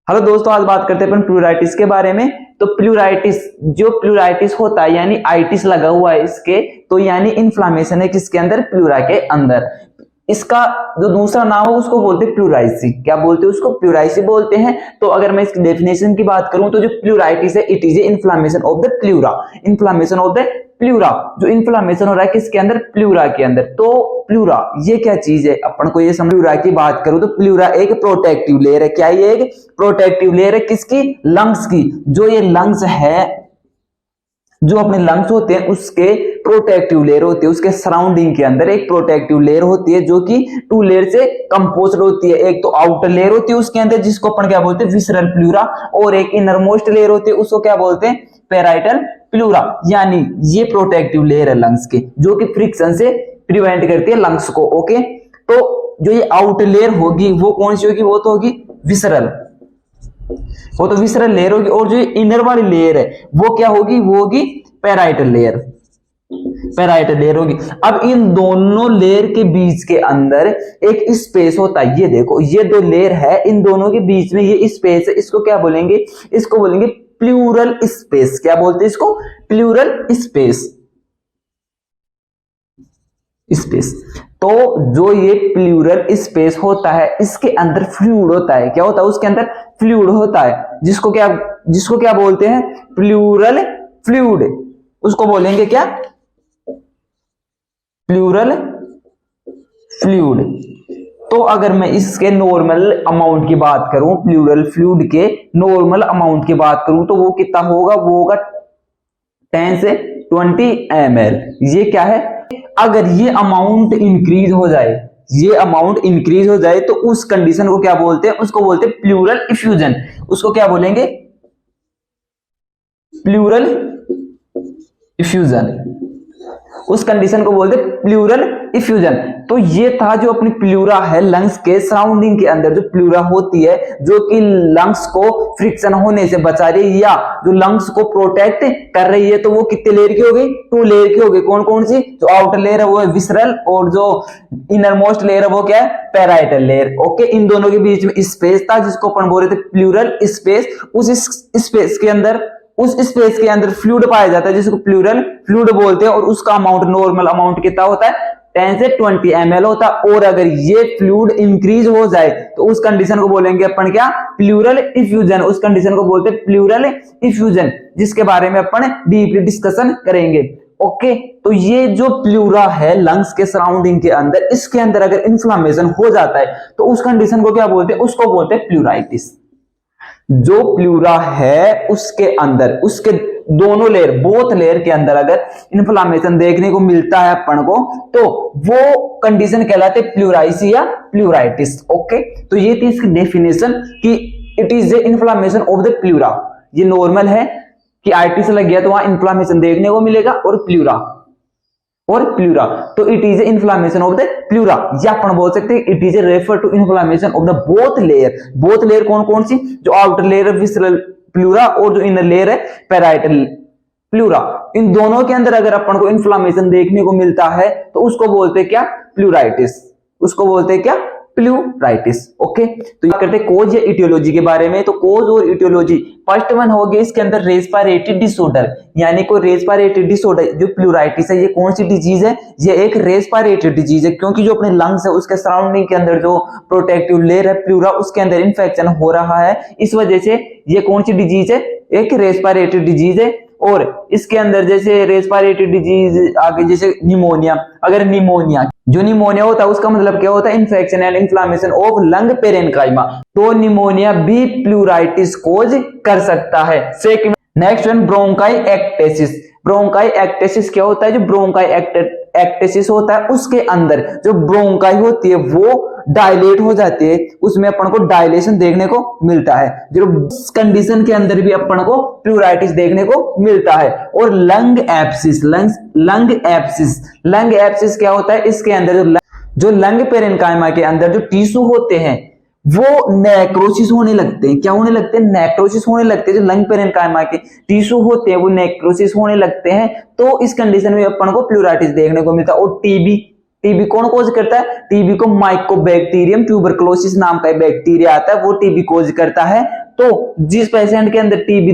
Hello दोस्तों, आज बात करते हैं अपन प्लूराइटिस के बारे में। तो प्लूराइटिस होता है यानी आइटिस लगा हुआ है इसके, तो यानी इन्फ्लामेशन है किसके अंदर, प्लूरा के अंदर। इसका जो दूसरा नाम है उसको बोलते हैं प्लूराइसी। क्या बोलते हैं उसको, प्लूराइसी बोलते हैं। तो अगर मैं इसकी डेफिनेशन की बात करूं तो जो प्लूराइटिस है, it is a inflammation of the pleura. Inflammation of the pleura, जो इन्फ्लामेशन हो रहा है किसके अंदर, प्लूरा के अंदर। तो प्लूरा ये क्या चीज है, अपन को ये समझ। प्लूरा की बात करूं तो प्लूरा एक प्रोटेक्टिव लेयर है। क्या ये एक प्रोटेक्टिव लेयर है किसकी, लंग्स की। जो ये लंग्स है, जो अपने लंग्स होते हैं उसके प्रोटेक्टिव लेयर होती है, उसके सराउंडिंग के अंदर एक प्रोटेक्टिव लेयर होती है जो कि टू लेयर से कंपोज्ड होती है। एक तो आउटर लेयर होती है उसके अंदर जिसको अपन क्या बोलते हैं, विसरल प्लूरा, और एक इनर मोस्ट लेयर होती है उसको क्या बोलते हैं, पैराइटल प्लूरा। यानी ये प्रोटेक्टिव लेयर है लंग्स के, जो कि फ्रिक्शन से प्रिवेंट करती है लंग्स को। ओके, तो जो ये आउटर लेयर होगी वो कौन सी होगी, वो तो होगी विसरल, वो तो विसरल लेयर होगी। और जो इनर वाली लेयर है वो क्या होगी, वो होगी पैराइटल लेयर, पैराइटल लेयर होगी। अब इन दोनों लेयर के बीच के अंदर एक स्पेस होता है। ये देखो, ये दो लेयर है, इन दोनों के बीच में ये स्पेस है, इसको क्या बोलेंगे, इसको बोलेंगे प्लूरल स्पेस। क्या बोलते हैं इसको, प्लूरल स्पेस, स्पेस। तो जो ये प्लूरल स्पेस होता है इसके अंदर फ्लूइड होता है। क्या होता है उसके अंदर, फ्लूइड होता है, जिसको क्या बोलते हैं, प्लूरल फ्लूइड। उसको बोलेंगे क्या, प्लूरल फ्लूइड। तो अगर मैं इसके नॉर्मल अमाउंट की बात करूं, प्लूरल फ्लूइड के नॉर्मल अमाउंट की बात करूं तो वो कितना होगा, वो होगा 10 से 20 ml। ये क्या है, अगर ये अमाउंट इंक्रीज हो जाए, ये अमाउंट इंक्रीज हो जाए तो उस कंडीशन को क्या बोलते हैं, उसको बोलते हैं प्लूरल इफ्यूजन। उसको क्या बोलेंगे, प्लूरल इफ्यूजन। उस कंडीशन को बोलते हैं प्लूरल इफ्यूजन। तो ये था जो अपनी प्लूरा है लंग्स के सराउंडिंग के अंदर, जो प्लूरा होती है जो कि लंग्स को फ्रिक्शन होने से बचा रही है या जो लंग्स को प्रोटेक्ट कर रही है। तो वो कितने लेयर की हो गई, 2 लेयर की हो गई। कौन कौन सी, जो आउटर लेयर है वो है विसरल, और जो इनर मोस्ट लेयर है वो क्या है, पैराइटल लेयर। ओके, इन दोनों के बीच में स्पेस था जिसको अपन बोल रहे थे प्लूरल स्पेस। उस स्पेस के अंदर फ्लूइड पाया जाता है जिसको प्लूरल फ्लूइड बोलते हैं, और उसका अमाउंट, नॉर्मल अमाउंट कितना होता है, 10 से 20 ml होता है। और अगर ये फ्लूइड इंक्रीज हो जाए तो उस कंडीशन को बोलेंगे अपन क्या, प्लूरल इफ्यूजन। उस कंडीशन को बोलते हैं प्लूरल इफ्यूजन, जिसके बारे में अपन डीपली डिस्कशन करेंगे। ओके, तो ये जो प्लूरा है लंग्स के सराउंडिंग के अंदर, इसके अंदर अगर इन्फ्लामेशन हो जाता है तो उस कंडीशन को क्या बोलते हैं, उसको बोलते हैं प्लूराइटिस। जो प्लूरा है उसके अंदर, उसके दोनों लेयर, बोथ लेयर के अंदर अगर इन्फ्लामेशन देखने को मिलता है अपन को, तो वो कंडीशन कहलाते प्लूराइसी या प्लूराइटिस। ओके, तो ये थी इसकी डेफिनेशन कि it is a inflammation of the pleura. ये नॉर्मल है कि आइटिस लग गया तो वहां इन्फ्लामेशन देखने को मिलेगा, और प्लूरा तो it is a inflammation of the pleura. या अपन बोल सकते हैं it is a refer to inflammation of the both layer. Both layer कौन कौन सी, जो आउटर लेयर है विसरल प्लूरा और जो इनर लेयर है पैराइटल प्लूरा। इन दोनों के अंदर अगर अपन को इन्फ्लामेशन देखने को मिलता है तो उसको बोलते हैं क्या, प्लूराइटिस। उसको बोलते हैं क्या, प्लूराइटिस। ओके, तो ये करते हैं कोज या इटियोलॉजी के बारे में। तो कोज और इटियोलॉजी, फर्स्ट वन हो गया इसके अंदर रेस्पिरेटरी डिसऑर्डर, यानी कोई रेस्पिरेटरी डिसऑर्डर। जो प्लूराइटिस है ये कौन सी डिजीज है, ये एक रेस्पिरेटरी डिजीज है, क्योंकि जो अपने लंग्स है उसके सराउंडिंग के अंदर जो प्रोटेक्टिव लेयर है प्लूरा, उसके अंदर इंफेक्शन हो रहा है। इस वजह से ये कौन सी डिजीज है, एक रेस्पिरेटरी डिजीज है। और इसके अंदर जैसे रेस्पिरेटरी डिजीज आगे, जैसे निमोनिया, अगर निमोनिया, जो निमोनिया होता है उसका मतलब क्या होता है, infection and inflammation of lung parenchyma. तो निमोनिया भी प्लूराइटिस कोज कर सकता है। Second, next one bronchiectasis. Bronchiectasis क्या होता है, जो ब्रोंकाई एक्टेसिस होता है उसके अंदर जो ब्रोंकाई होती है वो डायलेट हो जाती है, उसमें अपन को डायलेशन देखने को मिलता है। जो कंडीशन के अंदर भी अपन को प्लूराइटिस देखने को मिलता है। और लंग एब्सिस, लंग एब्सिस क्या होता है, इसके अंदर जो लंग पेरेन्काइमा के अंदर जो टिश्यू होते हैं वो नेक्रोसिस होने लगते हैं। क्या होने लगते हैं, नेक्रोसिस होने लगते हैं। जो लंग पेरेन्काइमा के टिश्यू होते हैं वो नेक्रोसिस होने लगते हैं। तो इस कंडीशन में अपन को प्लूराइटिस देखने को मिलता है। और टीबी कौन कोज करता है, टीबी को माइकोबैक्टीरियम ट्यूबरकुलोसिस नाम का बैक्टीरिया आता है, वो टीबी कोज करता है। तो जिस पेशेंट के अंदर टीबी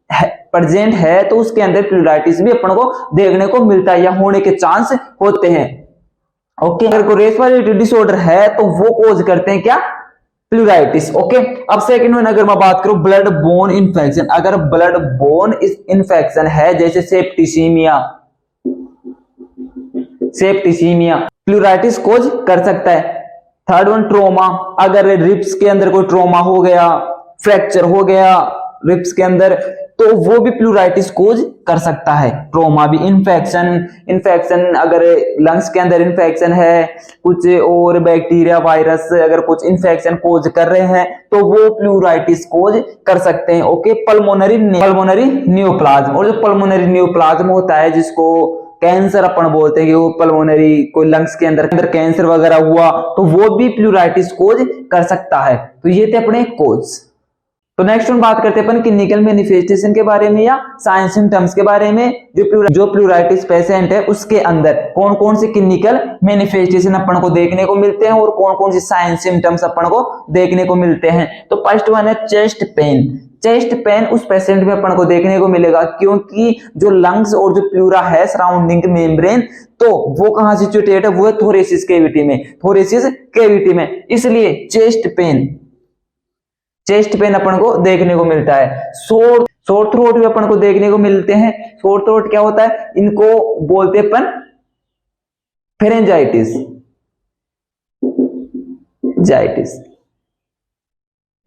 प्रेजेंट है तो उसके अंदर प्लूराइटिस भी अपन को देखने को मिलता है या होने के चांस होते हैं। ओके, अगर कोई रेस्पिरेटरी डिसऑर्डर है तो वो कोज करते हैं क्या, प्लूराइटिस। ओके, अब सेकंड वन अगर मैं बात करूं ब्लड बोन इन्फेक्शन, अगर ब्लड बोन इन्फेक्शन है जैसे सेप्टिसीमिया प्लूराइटिस कोज कर सकता है। थर्ड वन ट्रोमा, अगर रिब्स के अंदर कोई ट्रोमा हो गया, फ्रैक्चर हो गया रिब्स के अंदर, तो वो भी प्लूराइटिस कोज कर सकता है। ट्रोमा भी इन्फेक्शन अगर लंग्स के अंदर इन्फेक्शन है, कुछ और बैक्टीरिया वायरस अगर कुछ इन्फेक्शन कोज कर रहे हैं तो वो प्लूराइटिस कोज कर सकते हैं। ओके, पल्मोनरी नियोप्लाज्म, और जो पल्मोनरी नियोप्लाज्म होता है जिसको कैंसर अपन बोलते हैं कि वो पल्मोनरी कोई लंग्स के अंदर कैंसर वगैरह हुआ तो वो भी प्लूराइटिस कोज कर सकता है। तो ये थे अपने कोज। तो नेक्स्ट हम बात करते हैं अपन क्लिनिकल मैनिफेस्टेशन के बारे में या साइन सिम्टम्स के बारे में। जो प्लूराइटिस पेशेंट है उसके अंदर कौन कौन से क्लिनिकल मैनिफेस्टेशन अपन को देखने को मिलते हैं और कौन कौन से साइन सिम्टम्स अपन को देखने को मिलते हैं। तो फर्स्ट वन है चेस्ट पेन। चेस्ट पेन उस पेशेंट में अपन को देखने को मिलेगा क्योंकि जो लंग्स और जो प्लूरा है सराउंडिंग मेम्ब्रेन, तो वो कहां सिचुएटेड है, वो है थोरेसिस कैविटी में, इसलिए चेस्ट पेन अपन को देखने को मिलता है। सोर थ्रोट भी अपन को देखने को मिलते हैं। सोर थ्रोट क्या होता है, इनको बोलते हैं अपन फेरेंजाइटिस,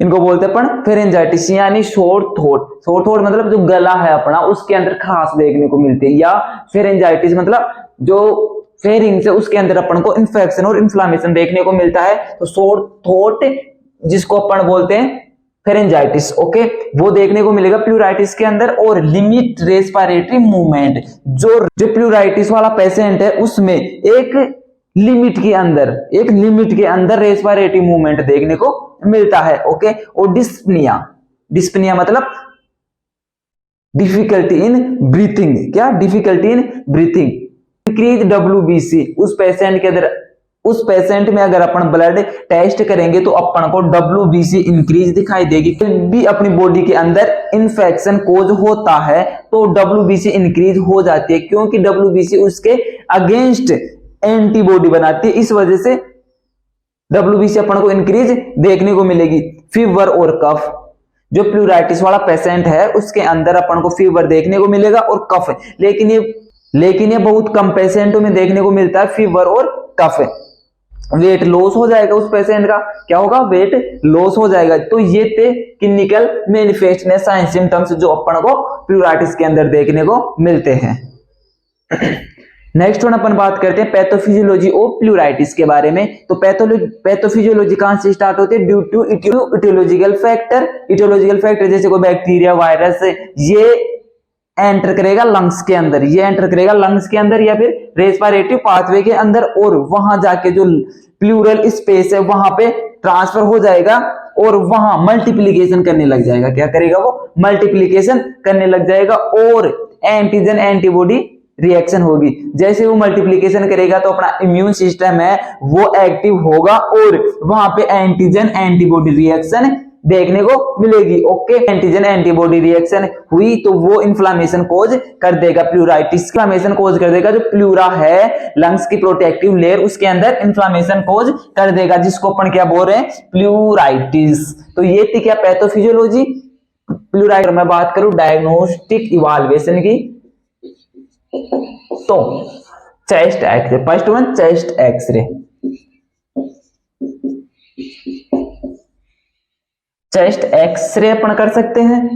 इनको बोलते हैं अपन फेरेंजाइटिस यानी शोर थ्रोट मतलब जो गला है अपना उसके अंदर खराश देखने को मिलती है, या फेरेंजाइटिस मतलब जो फेरिंग्स है उसके अंदर अपन को इन्फेक्शन और इन्फ्लामेशन देखने को मिलता है। तो शोर थ्रोट जिसको अपन बोलते हैं फेरेंजाइटिस, ओके, वो देखने को मिलेगा प्लूराइटिस के अंदर। और लिमिट रेस्पिरेटरी मूवमेंट, जो प्लूराइटिस वाला पेशेंट है उसमें एक लिमिट के अंदर रेस्पिरेटरी मूवमेंट देखने को मिलता है। ओके, और डिस्पनिया मतलब difficulty in breathing, increase WBC, उस पेशेंट में अगर अपन ब्लड टेस्ट करेंगे तो अपन को WBC इंक्रीज दिखाई देगी। भी अपनी बॉडी के अंदर इन्फेक्शन कोज होता है तो WBC इंक्रीज हो जाती है क्योंकि WBC उसके अगेंस्ट एंटीबॉडी बनाती है, इस वजह से WBC अपन को इंक्रीज देखने को मिलेगी। फीवर और कफ, जो प्लूराइटिस वाला पेशेंट है उसके अंदर अपन को फीवर देखने को मिलेगा और कफ, लेकिन ये बहुत कम पेशेंटों में देखने को मिलता है फीवर और कफ। वेट लॉस हो जाएगा उस पेशेंट का, क्या होगा, वेट लॉस हो जाएगा। तो ये थे क्लिनिकल मैनिफेस्टेशन साइन सिम्टम्स जो अपन को प्लूराइटिस के अंदर देखने को मिलते हैं। नेक्स्ट वन अपन बात करते हैं पैथोफिजियोलॉजी ऑफ प्लूराइटिस के बारे में। तो पैथोफिजियोलॉजी कहां से स्टार्ट होती है, ड्यू टू इटियोलॉजिकल फैक्टर जैसे कोई बैक्टीरिया वायरस ये एंटर करेगा लंग्स के अंदर, या फिर रेस्पिरेटरी पाथवे के अंदर, और वहां जाके जो प्लूरल स्पेस है वहां पे ट्रांसफर हो जाएगा और वहां मल्टीप्लिकेशन करने लग जाएगा। क्या करेगा, वो मल्टीप्लिकेशन करने लग जाएगा और एंटीजन एंटीबॉडी रिएक्शन होगी। जैसे वो मल्टीप्लिकेशन करेगा तो अपना इम्यून सिस्टम है वो एक्टिव होगा और वहां पे एंटीजन एंटीबॉडी रिएक्शन देखने को मिलेगी। ओके, एंटीजन एंटीबॉडी रिएक्शन हुई तो वो इन्फ्लामेशन कोज कर देगा, प्लूराइटिस इन्फ्लामेशन कोज कर देगा। जो प्लूरा है लंग्स की प्रोटेक्टिव लेयर उसके अंदर इन्फ्लामेशन कोज कर देगा, जिसको अपन क्या बोल रहे हैं, प्लूराइटिस। तो ये थी क्या पैथोफिजियोलॉजी प्लूराइटिस। मैं बात करूं डायग्नोस्टिक इवाल्युएशन की, तो chest x-ray, first one chest x-ray. Chest x-ray अपन कर सकते हैं।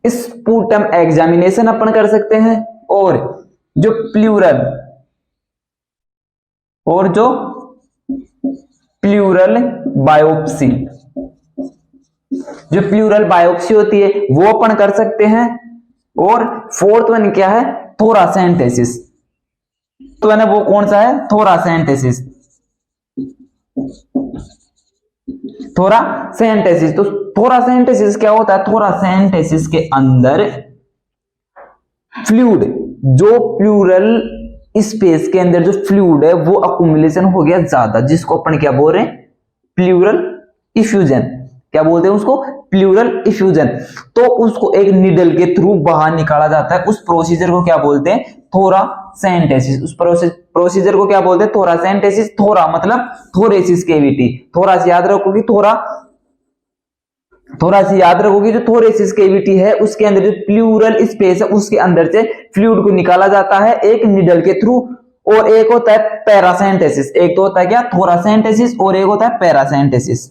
स्पूटम एग्जामिनेशन अपन कर सकते हैं, और जो प्लूरल बायोप्सी, जो प्लूरल बायोप्सी होती है वो अपन कर सकते हैं। और फोर्थ वन क्या है, थोरासेंटेसिस। तो है ना, वो कौन सा है, थोरासेंटेसिस। तो थोरासेंटेसिस क्या होता है, थोरासेंटेसिस के अंदर फ्लूइड जो प्लूरल स्पेस के अंदर जो फ्लूइड है वो अकुमुलेशन हो गया ज्यादा, जिसको अपन क्या बोल रहे हैं, प्लूरल इफ्यूजन। क्या बोलते हैं उसको, प्लूरल इफ्यूजन। तो उसको एक निडल के थ्रू बाहर निकाला जाता है, उस प्रोसीजर को क्या बोलते हैं, थोरासेंटेसिस। उस प्रोसीजर को क्या बोलते हैं, थोरासेंटेसिस। थोरा मतलब थोरेसिस केविटी, थोरा से याद रखोगी, थोड़ा सी याद रखोगी, जो थोरेसिस केविटी है उसके अंदर जो प्लूरल स्पेस है उसके अंदर से फ्लूइड को निकाला जाता है एक निडल के थ्रू। और एक होता है पैरासेंटेसिस, एक तो होता है क्या, थोरासेंटेसिस, और एक होता है पैरासेंटेसिस।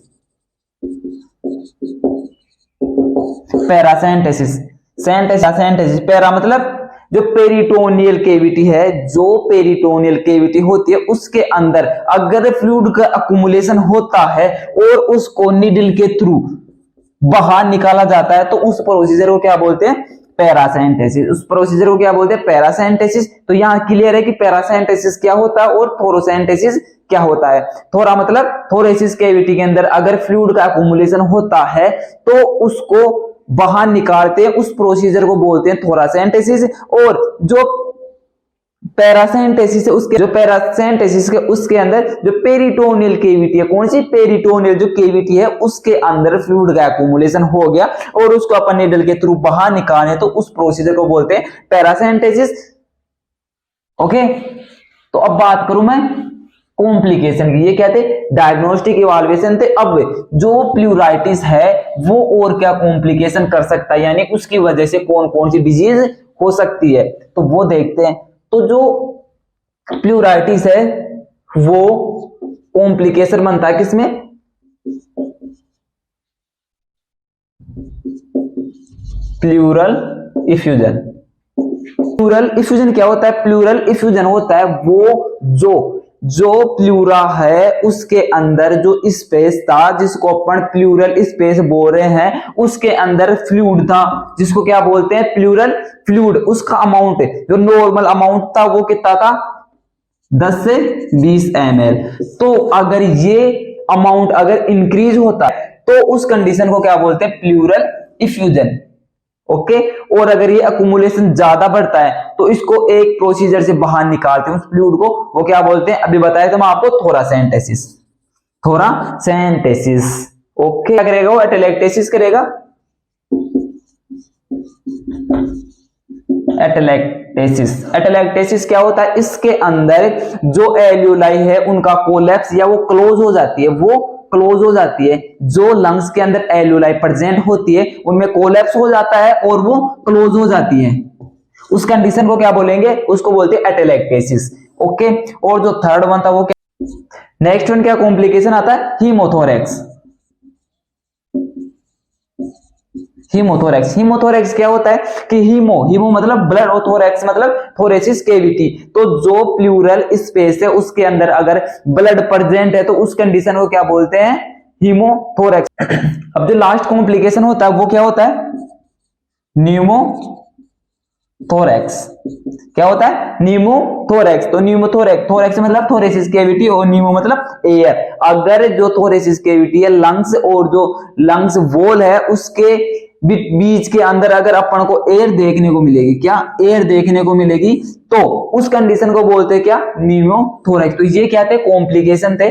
पैरासेंटेसिस, सेंटेसिस, पैरा मतलब जो पेरिटोनियल केविटी है, जो पेरिटोनियल केविटी होती है उसके अंदर अगर फ्लूइड का अकुमुलेशन होता है और उसको निडल के थ्रू बाहर निकाला जाता है तो उस प्रोसीजर को क्या बोलते हैं, पैरासेंटेसिस। उस प्रोसीजर को क्या बोलते हैं, पैरासेंटेसिस। तो यहां क्लियर है कि पैरासेंटेसिस क्या होता है और थोरोसेंटेसिस क्या होता है। थोरा मतलब थोरेसिस केविटी के अंदर अगर फ्लूइड का अकुमुलेशन होता है तो उसको बाहर निकालते हैं, उस प्रोसीजर को बोलते हैं थोरासेंटेसिस। और जो पैरासेंटेसिस है उसके, जो पैरासेंटेसिस के उसके अंदर जो पेरिटोनियल केविटी है, कौन सी, पेरिटोनियल जो केविटी है उसके अंदर फ्लूइड का एक्यूमुलेशन हो गया और उसको अपन निडल के थ्रू बाहर निकाले तो उस प्रोसीजर को बोलते हैं पैरासेंटेसिस। ओके, तो अब बात करूं मैं कॉम्प्लिकेशन की। ये क्या थे, डायग्नोस्टिक इवैल्यूएशन थे। अब जो प्लूराइटिस है वो और क्या कॉम्प्लिकेशन कर सकता है, यानी उसकी वजह से कौन कौन सी डिजीज हो सकती है, तो वो देखते हैं। तो जो प्लूराइटिस है वो कॉम्प्लिकेशन बनता है किसमें, प्लूरल इफ्यूजन। प्लूरल इफ्यूजन क्या होता है, प्लूरल इफ्यूजन होता है वो जो प्लूरा है उसके अंदर जो स्पेस था, जिसको अपन प्लूरल स्पेस बोल रहे हैं, उसके अंदर फ्लूइड था, जिसको क्या बोलते हैं, प्लूरल फ्लूइड। उसका अमाउंट जो नॉर्मल अमाउंट था वो कितना था, 10 से 20 ml। तो अगर ये अमाउंट अगर इंक्रीज होता है तो उस कंडीशन को क्या बोलते हैं, प्लूरल इफ्यूजन। ओके, और अगर ये अकुमुलेशन ज्यादा बढ़ता है तो इसको एक प्रोसीजर से बाहर निकालते हैं उस फ्लूइड को, वो क्या बोलते हैं, अभी बताया तो मैं आपको, थोरासेंटेसिस। थोरासेंटेसिस। ओके, क्या करेगा वो, एटेलेक्टेसिस करेगा, एटेलेक्टेसिस। एटेलेक्टेसिस क्या होता है, इसके अंदर जो एल्यूलाई है उनका कोलैप्स या वो क्लोज हो जाती है, वो क्लोज हो जाती है। जो लंग्स के अंदर एल्यूलाई प्रेजेंट होती है उनमें कोलैप्स हो जाता है और वो क्लोज हो जाती है। उस कंडीशन को क्या बोलेंगे, उसको बोलते हैं एटेलेक्टेसिस। ओके, और जो थर्ड वन था वो क्या, नेक्स्ट वन क्या कॉम्प्लिकेशन आता है, हीमोथोरैक्स। हीमोथोरैक्स, हीमोथोरैक्स क्या होता है कि हीमो मतलब ब्लड और थोरैक्स मतलब थोरेसिस केविटी। तो जो प्लूरल स्पेस है उसके अंदर अगर ब्लड प्रेजेंट है तो उस कंडीशन को क्या बोलते हैं, हीमोथोरैक्स। अब जो लास्ट कॉम्प्लिकेशन होता है वो क्या होता है, न्यूमोथोरैक्स। क्या होता है, न्यूमोथोरैक्स। तो न्यूमोथोरैक्स, थोरैक्स मतलब थोरेसिस केविटी और न्यूमो मतलब एयर। अगर जो थोरेसिस केविटी है, लंग्स और जो लंग्स वॉल है उसके बीच के अंदर अगर अपन को एयर देखने को मिलेगी, क्या एयर देखने को मिलेगी, तो उस कंडीशन को बोलते हैं क्या, न्यूमोथोरैक्स। तो ये क्या थे, कॉम्प्लिकेशन थे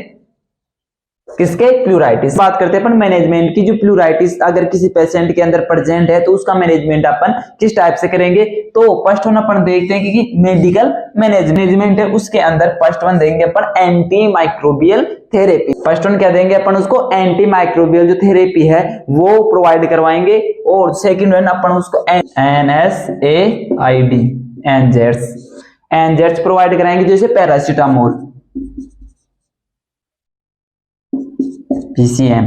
किसके, प्लूराइटिस। बात करते हैं अपन मैनेजमेंट की। जो प्लूराइटिस अगर किसी पेशेंट के अंदर प्रेजेंट है तो उसका मैनेजमेंट अपन किस टाइप से करेंगे। तो फर्स्ट वन अपन देखते हैं कि मेडिकल मैनेजमेंट है, उसके अंदर फर्स्ट वन देंगे अपन antimicrobial therapy. First one क्या देंगे अपन उसको, एंटी माइक्रोबियल जो थेरेपी है वो प्रोवाइड करवाएंगे। और सेकंड वन अपन उसको NSAID एंजेट्स प्रोवाइड कराएंगे, जैसे पैरासिटामोल, PCM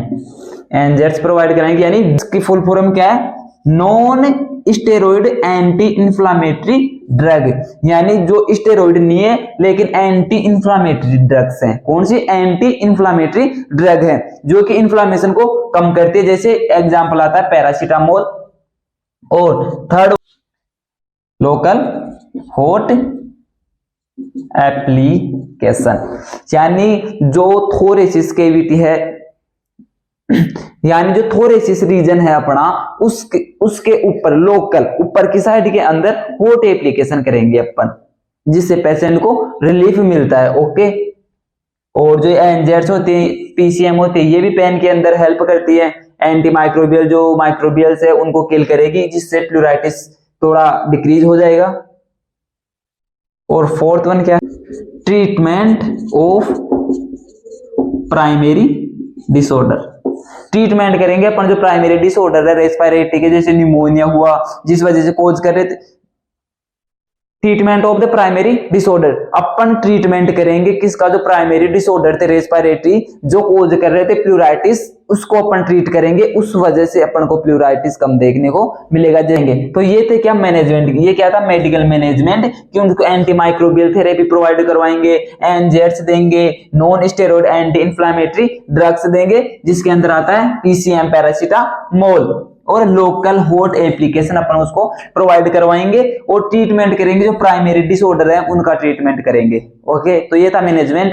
एंजेट्स प्रोवाइड कराएंगे। यानी इसकी फुल फॉर्म क्या है, non steroid anti inflammatory drug. यानी जो स्टेरॉइड नहीं है लेकिन एंटी इंफ्लामेटरी ड्रग्स हैं। कौन सी, एंटी इंफ्लामेटरी ड्रग है जो कि इंफ्लामेशन को कम करती है। जैसे एग्जांपल आता है पैरासिटामोल। और थर्ड, लोकल हॉट एप्लीकेशन, यानी जो थोरेसिस केविटी है, यानी जो थोरेसिस रीजन है अपना, उसके ऊपर लोकल ऊपर की साइड के अंदर हॉट एप्लीकेशन करेंगे अपन। जिससे पेशेंट को रिलीफ मिलता है। ओके, और जो एनजेड्स होती है, पीसीएम होती है, ये भी पेन के अंदर हेल्प करती है। एंटी माइक्रोबियल, जो माइक्रोबियल्स है उनको किल करेगी, जिससे प्लूराइटिस थोड़ा डिक्रीज हो जाएगा। और फोर्थ वन क्या है, treatment of primary disorder. Treatment करेंगे अपन जो प्राइमरी डिसऑर्डर है रेस्पिरेटरी के, जैसे निमोनिया हुआ जिस वजह से कोज कर रहे थे, treatment of the primary disorder. Upon treatment करेंगे किसका, जो प्राइमरी डिसऑर्डर थे रेस्पिरेटरी जो कोज कर रहे थे प्लूराइटिस, उसको अपन ट्रीट करेंगे, उस वजह से अपन को प्लूराइटिस कम देखने को मिलेगा जाएंगे। तो ये थे क्या मैनेजमेंट, ये क्या था मेडिकल मैनेजमेंट, कि उनको एंटी माइक्रोबियल थेरेपी प्रोवाइड करवाएंगे, एनजेड्स देंगे, non steroid anti inflammatory drugs देंगे, जिसके अंदर आता है पीसीएम, पैरासीटामोल, और लोकल हॉट एप्लीकेशन अपन उसको प्रोवाइड करवाएंगे, और ट्रीटमेंट करेंगे जो प्राइमरी डिसऑर्डर है उनका ट्रीटमेंट करेंगे। ओके, तो ये था मैनेजमेंट।